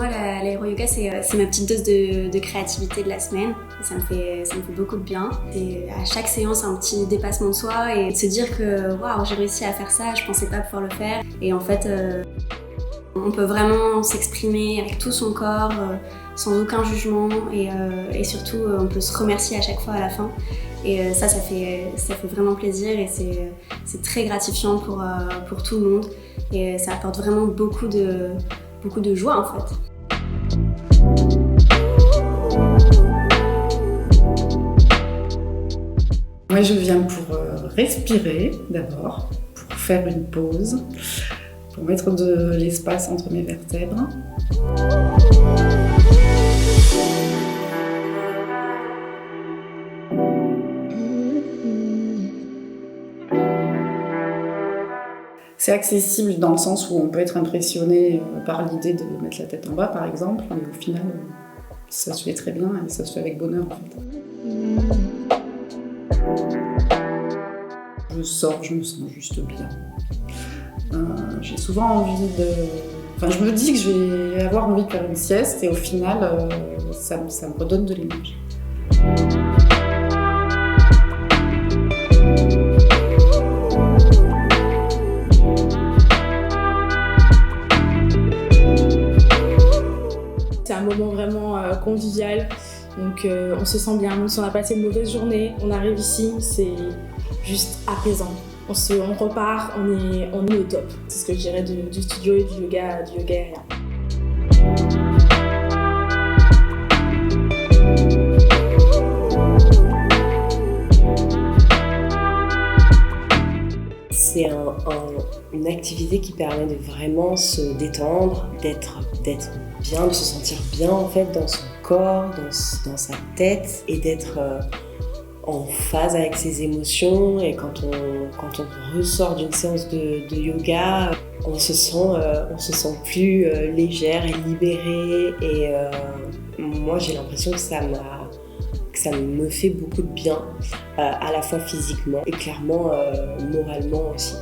moi, l'aéro-yoga, c'est ma petite dose de créativité de la semaine. Et ça me fait beaucoup de bien. Et à chaque séance, un petit dépassement de soi et de se dire que waouh, j'ai réussi à faire ça, je pensais pas pouvoir le faire. Et en fait, on peut vraiment s'exprimer avec tout son corps, sans aucun jugement. Et surtout, on peut se remercier à chaque fois à la fin. Et ça fait vraiment plaisir et c'est très gratifiant pour tout le monde. Et ça apporte vraiment beaucoup de joie en fait. Moi je viens pour respirer d'abord, pour faire une pause, pour mettre de l'espace entre mes vertèbres. C'est accessible dans le sens où on peut être impressionné par l'idée de mettre la tête en bas par exemple, mais au final ça se fait très bien et ça se fait avec bonheur en fait. Je sors, je me sens juste bien. J'ai souvent envie je me dis que je vais avoir envie de faire une sieste et au final ça me redonne de l'énergie. C'est un moment vraiment convivial, donc on se sent bien, même si on a passé une mauvaise journée, on arrive ici, c'est juste apaisant. On repart, on est au top. C'est ce que je dirais du studio et du yoga aérien. C'est une activité qui permet de vraiment se détendre, d'être bien, de se sentir bien en fait dans son corps, dans sa tête et d'être en phase avec ses émotions. Et quand on ressort d'une séance de yoga, on se sent plus légère et libérée. Et moi j'ai l'impression que ça me fait beaucoup de bien, à la fois physiquement et clairement moralement aussi.